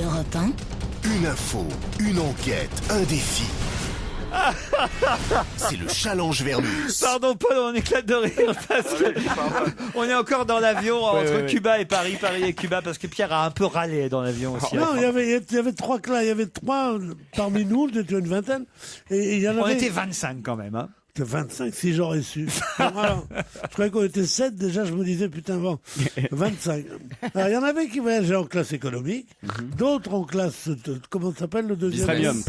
Europe 1. Une info, une enquête, un défi. C'est le challenge Vernus. Pardon Paul, on éclate de rire parce que on est encore dans l'avion entre Cuba et Paris et Cuba, parce que Pierre a un peu râlé dans l'avion aussi. Non, il y avait trois classes, il y avait trois parmi nous, c'était une vingtaine, et il y en avait... On était 25 quand même, hein. 25, si j'aurais su. Alors, je croyais qu'on était 7, déjà je me disais, putain, bon, 25. Alors, il y en avait qui voyageaient en classe économique, d'autres en classe, comment ça s'appelle le deuxième?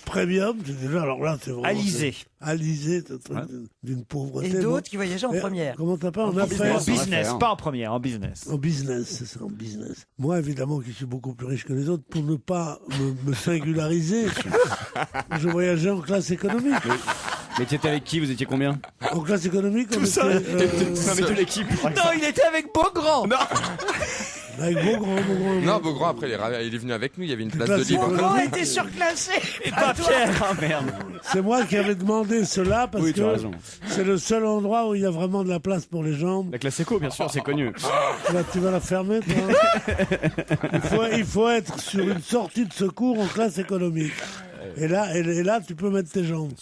Premium, c'est déjà, alors là, c'est vraiment... Alizé. Alizé, d'une pauvreté. Et d'autres qui voyageaient en première. Comment t'appelles? En business, pas en première, en business. En business, c'est ça, en business. Moi, évidemment, qui suis beaucoup plus riche que les autres, pour ne pas me singulariser, je voyageais en classe économique. Mais tu étais avec qui? Vous étiez combien? En classe économique, on Avec toute l'équipe. Non, il était avec Beaugrand. Non. Avec Beaugrand. Non, Beaugrand, après, il est venu avec nous, il y avait une place de libre. Beaugrand était surclassé. Et pas Pierre. Ah merde. C'est moi qui avais demandé cela parce Oui, tu as que raison. c'est le seul endroit où il y a vraiment de la place pour les jambes. La classe éco, bien sûr, c'est connu. Là, tu vas la fermer, toi. Il faut être sur une sortie de secours en classe économique. Et là, tu peux mettre tes jambes.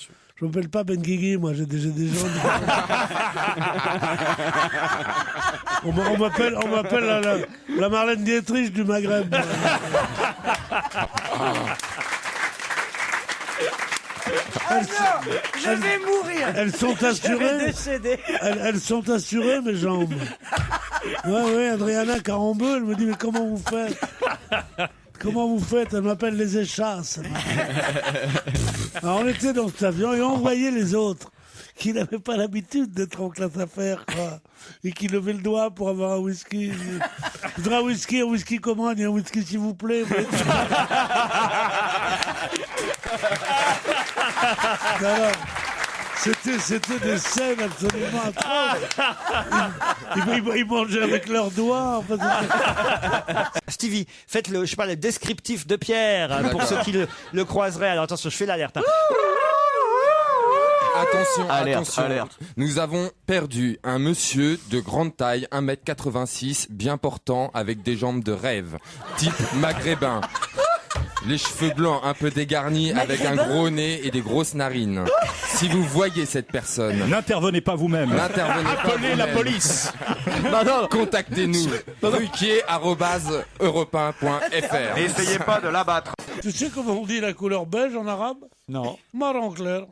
Je m'appelle pas Ben Guigui, moi, j'ai des jambes. On m'appelle la Marlène Dietrich du Maghreb. Je vais mourir. Elles sont Je vais assurées. décéder. Elles sont assurées, mes jambes. Ouais, Adriana Carambeu, elle me dit, mais comment vous faites? Comment vous faites? Elle m'appelle les échasses. Alors, on était dans cet avion et on voyait les autres qui n'avaient pas l'habitude d'être en classe affaires, quoi. Et qui levaient le doigt pour avoir un whisky. Je voudrais un whisky comment? Il y a un whisky, s'il vous plaît. Alors, c'était des scènes absolument atroces. Ils mangeaient avec leurs doigts. Enfin, Stevie, faites le descriptif de Pierre pour ceux qui le croiseraient. Alors attention, je fais l'alerte. Hein. Attention. Alerte. Nous avons perdu un monsieur de grande taille, 1m86, bien portant, avec des jambes de rêve, type maghrébin. Les cheveux blancs un peu dégarnis, avec un gros nez et des grosses narines. Si vous voyez cette personne, n'intervenez pas vous-même. Appelez la police. Contactez-nous. ruquier@europe1.fr. N'essayez pas de l'abattre. tu sais comment on dit la couleur beige en arabe? Non. Marron clair.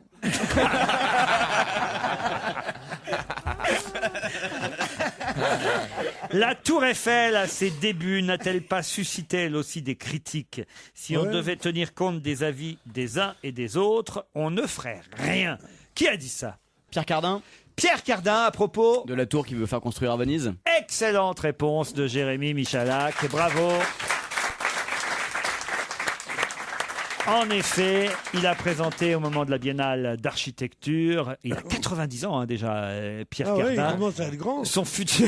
La Tour Eiffel, à ses débuts, n'a-t-elle pas suscité elle aussi des critiques? Si on devait tenir compte des avis des uns et des autres, on ne ferait rien. Qui a dit ça? Pierre Cardin? Pierre Cardin, à propos De la tour qu'il veut faire construire à Venise? Excellente réponse de Jérémy Michalak, et bravo. En effet, il a présenté au moment de la Biennale d'architecture, il a 90 ans déjà, Pierre Cardin. Oui, il commence à être grand. Son futur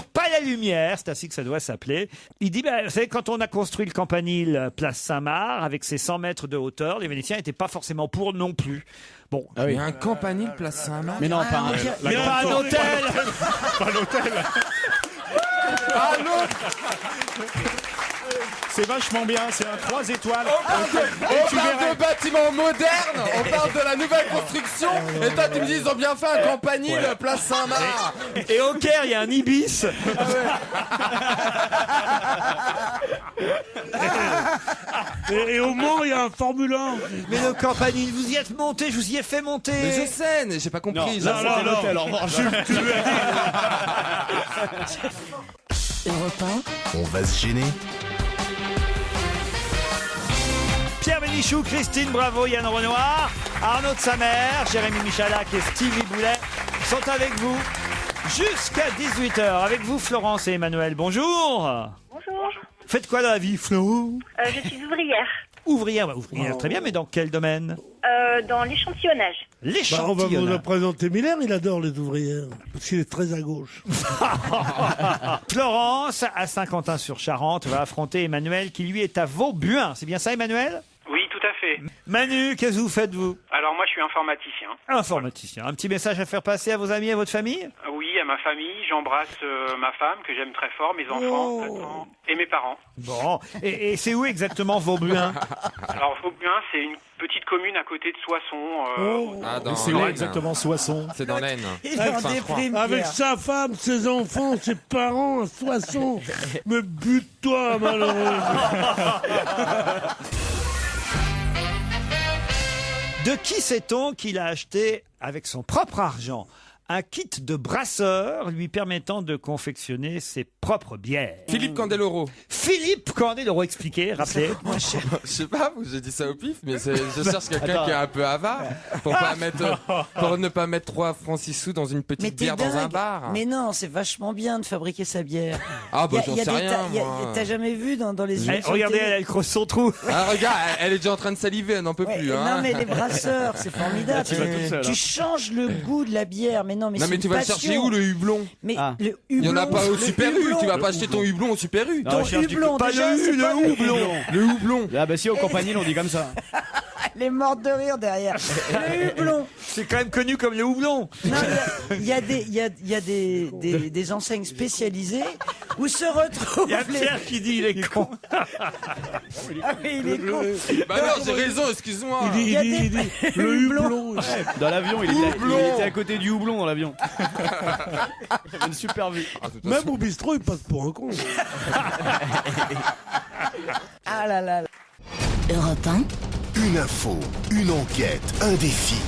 Palais Lumière, c'est ainsi que ça doit s'appeler. Il dit, vous savez, quand on a construit le Campanile place Saint-Marc, avec ses 100 mètres de hauteur, les Vénitiens n'étaient pas forcément pour non plus. Bon. Il y a un campanile place Saint-Marc. Mais non, pas un... Mais pas un hôtel. Pas l'hôtel. C'est vachement bien, c'est un 3 étoiles. On parle de bâtiments modernes, on parle de la nouvelle construction, et toi tu me dis ils ont bien fait un campanile place Saint-Marc. Et au Caire, il y a un Ibis. Et au Mans, il y a un Formule 1. Mais le Campanile, vous y êtes monté, je vous y ai fait monter. Mais je sais, mais j'ai pas compris. Non, l'hôtel, en revanche. Tu lui as dit. Europe 1. On va se gêner. Pierre Bénichou, Christine Bravo, Yann Renoir, Arnaud de Samer, Jérémy Michalak et Stevie Boulet sont avec vous jusqu'à 18h. Avec vous, Florence et Emmanuel. Bonjour. Bonjour. Faites quoi dans la vie, Flo? Je suis ouvrière. Ouvrière, très bien, mais dans quel domaine? Dans l'échantillonnage. On va L'échantillonnage. vous présenter Miller, il adore les ouvrières. Parce qu'il est très à gauche. Florence, à Saint-Quentin-sur-Charente, va affronter Emmanuel, qui lui est à Vaubuin. C'est bien ça, Emmanuel? Oui, tout à fait. Manu, qu'est-ce que vous faites, vous? Alors moi, je suis informaticien. Informaticien. Un petit message à faire passer à vos amis et à votre famille? Oui, à à ma famille. J'embrasse ma femme que j'aime très fort, mes enfants maintenant, et mes parents. Bon, et c'est où exactement Vaubuin? Alors Vaubuin, c'est une petite commune à côté de Soissons. Ah, dans C'est où l'Aisne. exactement Soissons? C'est dans l'Aisne. Il est en déprime, Avec Pierre. sa femme, ses enfants, ses parents, à Soissons. Mais bute-toi, malheureux. De qui sait-on qu'il a acheté avec son propre argent un kit de brasseur lui permettant de confectionner ses propres bières? Philippe Candeloro. Philippe Candeloro, expliquez, rappelez. Je sais pas, j'ai dit ça au pif, mais je cherche quelqu'un qui est un peu avare pour ne pas mettre 3 francs 6 sous dans une Mais petite t'es bière dans un dingue. bar. Mais non, c'est vachement bien de fabriquer sa bière. Ah bah Y a- j'en y a sais des rien, tas- y a- moi. T'as jamais vu dans les Eh, émissions regardez, de télé elle creuse son trou. Ah regarde, elle est déjà en train de saliver, elle n'en peut Ouais, plus. non Hein. mais les brasseurs, c'est formidable. tu vas toute seule, Tu hein. changes le goût de la bière, mais non, mais Non c'est mais une tu vas le passion. chercher où le hublon? Mais Ah. le Il y en a hublon, pas au le Super U, hublon, tu vas pas acheter ton hublon au Super U. Non, ton je cherche du hublon, coup. déjà, c'est pas le le houblon. Le houblon. Ah bah si, aux compagnies, on dit comme ça. Elle est morte de rire derrière. Le hublon. C'est quand même connu comme le houblon. Non, il y a des enseignes spécialisées où se Il y a retrouvent les... Pierre qui dit il est con. Ah oui, il est con. Bah non, j'ai raison, excuse-moi. Il y a dit, le le hublon. hublon. Dans l'avion, il Houblon. était à côté du houblon dans l'avion. Il avait une super vue. Ah, de toute Même façon, au bistrot, il passe pour un con. Ah là là. Europe 1, Une info, une enquête, un défi.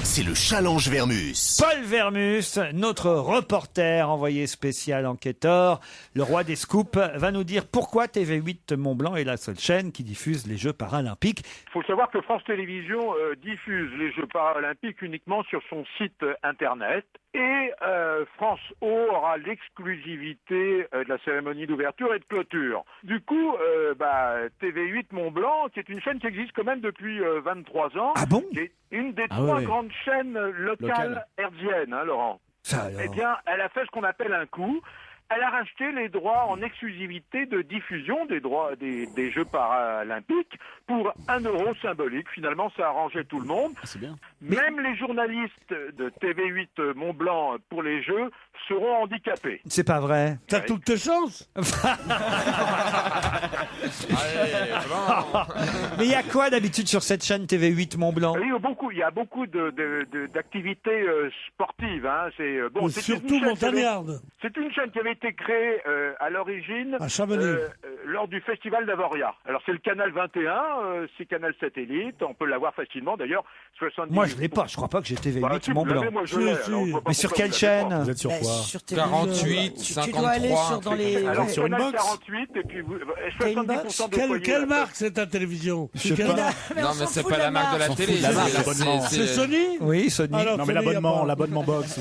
C'est le challenge Vermus. Paul Vermus, notre reporter envoyé spécial enquêteur, le roi des scoops, va nous dire pourquoi TV8 Mont-Blanc est la seule chaîne qui diffuse les Jeux paralympiques. Il faut savoir que France Télévisions diffuse les Jeux paralympiques uniquement sur son site internet. Et France O aura l'exclusivité de la cérémonie d'ouverture et de clôture. Du coup, TV8 Mont-Blanc, qui est une chaîne qui existe quand même depuis 23 ans, Ah bon? qui est une des Ah 3 ouais. grandes chaînes locales Locales. hertziennes, hein, Laurent. Ça alors. Eh bien, elle a fait ce qu'on appelle un coup. Elle a racheté les droits en exclusivité de diffusion des droits des Jeux paralympiques pour 1 euro symbolique. Finalement, ça a arrangé tout le monde. C'est bien. Même les journalistes de TV8 Mont-Blanc pour les Jeux seront handicapés. C'est pas vrai. T'as toutes tes chances. Mais il y a quoi d'habitude sur cette chaîne TV8 Mont-Blanc? Il y a beaucoup d'activités sportives. Hein. Mais surtout montagnarde. C'est une chaîne qui avait été créée à l'origine À Chamonix. lors du festival d'Avoria. Alors c'est le canal 21, c'est canal satellite, on peut l'avoir facilement d'ailleurs. 70... Moi je l'ai pas, je crois pas que j'ai TV8 Bah, si vous Mont-Blanc. l'avez, moi je Si, l'ai. si. Alors, je vois pas Mais sur pourquoi quelle vous l'avez pas. chaîne? Vous êtes sur quoi? Sur TV, 48, tu dois aller 53, sur dans les... Alors sur une canal box 48 et puis T'as une box 70% des foyers. Quelle marque c'est ta télévision? C'est quelle marque Mais on Non s'en mais c'est fout pas de la marque de la S'en télé. fout de la marque, c'est- l'abonnement. C'est Sony? Oui, Sony. Alors, Non mais Sony, y a pas. l'abonnement box.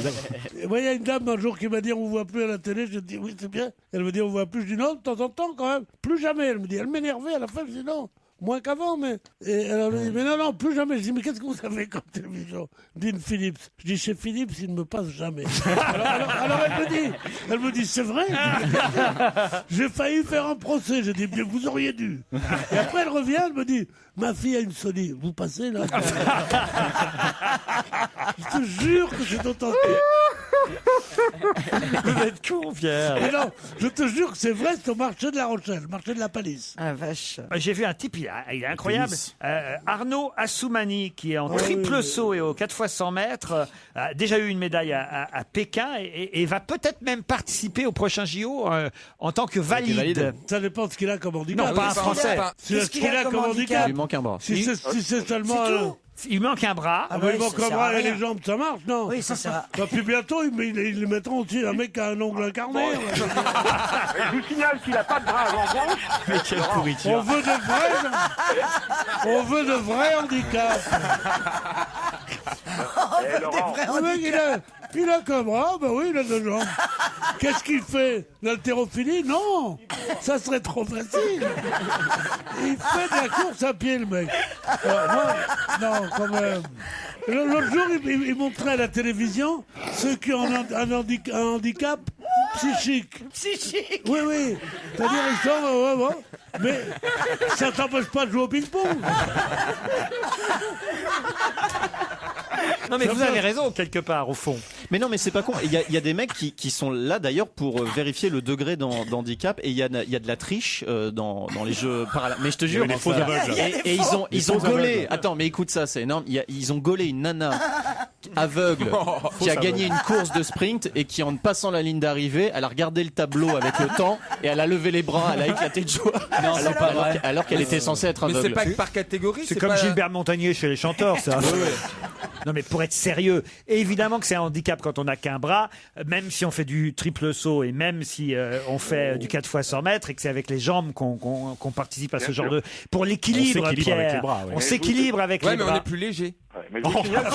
Moi, il y a une dame un jour qui m'a dit on vous voit plus à la télé. Je dis oui, c'est bien. Elle me dit on vous voit plus. Je dis non, de temps en temps quand même. Plus jamais. Elle me dit elle m'énervait à la fin. Je dis non. Moins qu'avant, mais. Et elle me dit, mais non, plus jamais. Je dis, mais qu'est-ce que vous avez comme télévision? Dit une Philips. Je dis, chez Philips, il ne me passe jamais. alors elle me dit, c'est vrai? J'ai failli faire un procès. J'ai dit, bien, vous auriez dû. Et après, elle revient, elle me dit, ma fille a une Sony. Vous passez, là? Je te jure que c'est authentique. Vous êtes con, Pierre. Mais non, je te jure que c'est vrai, c'est au marché de La Rochelle, marché de la Palisse. Ah vache. J'ai vu un type, il est incroyable. Arnaud Assoumani, qui est en triple saut et au 4 x 100 mètres, a déjà eu une médaille à Pékin et va peut-être même participer au prochain JO en tant que valide. Ça dépend de ce qu'il a comme handicap. Non, pas un Français. C'est ce qu'il a comme handicap. Il lui manque un bras. Si c'est seulement C'est un... tout. Il manque un bras. Ah Ah bah, ouais, il manque ça un sert bras à et rien. les jambes, ça marche, non? Oui, ça sert à... Bah, puis bientôt, ils mettront aussi un mec qui a un ongle incarné. Je vous signale qu'il n'a pas de bras avant gauche. Mais quelle On pourriture. veut de vrais handicaps. Laurent, Le mec, il a qu'un bras, bah oui, il a deux jambes. Qu'est-ce qu'il fait? L'haltérophilie? Non! Ça serait trop facile. Il fait de la course à pied, le mec. Alors, moi, non, quand même. L'autre jour, il montrait à la télévision ceux qui ont un handicap psychique. Psychique. Oui, oui. C'est-à-dire, ils sont... ouais. Mais ça t'empêche pas de jouer au ping-pong. Non, mais vous avez raison, quelque part, au fond. Mais non, mais c'est pas con. Il y a des mecs qui sont là d'ailleurs pour vérifier le degré d'handicap et il y a de la triche dans les jeux paralympiques. Mais je te jure, des faux aveugles. et ils ont gaulé. Attends, mais écoute ça, c'est énorme. Ils ont gaulé une nana aveugle qui a gagné une course de sprint et qui, en passant la ligne d'arrivée, elle a regardé le tableau avec le temps et elle a levé les bras, elle a éclaté de joie. Non, c'est pas vrai. Alors qu'elle était censée être Mais aveugle. c'est pas que par catégorie. C'est comme pas... Gilbert Montagnier chez les chanteurs, ça. Non, mais pour être sérieux, évidemment que c'est un handicap quand on n'a qu'un bras, même si on fait du triple saut et même si on fait du 4 fois 100 mètres et que c'est avec les jambes qu'on participe à ce genre de... Pour l'équilibre, On s'équilibre Pierre. avec les bras, ouais. On s'équilibre avec Ouais, les mais bras. on est plus léger. Ouais, mais je vous signale-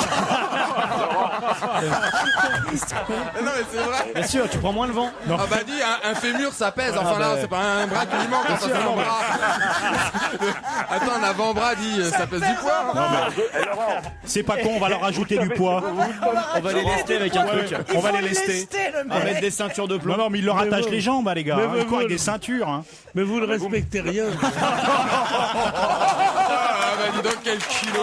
Non, mais c'est vrai. Bien sûr, tu prends moins le vent. Ah bah dis, un fémur ça pèse. Enfin là, c'est pas un bras qui lui manque. Enfin, c'est un bras. Attends, un avant-bras dit, ça pèse du poids. Non, mais c'est pas con, on va leur rajouter du poids. On va les lester avec un truc. On va les lester. On va mettre des ceintures de plomb. Non, mais ils leur attachent les jambes, hein, les gars. Mais Ils courent avec vous- des ceintures. Hein. Mais vous ne respectez rien. Ah bah dis donc quel kilo.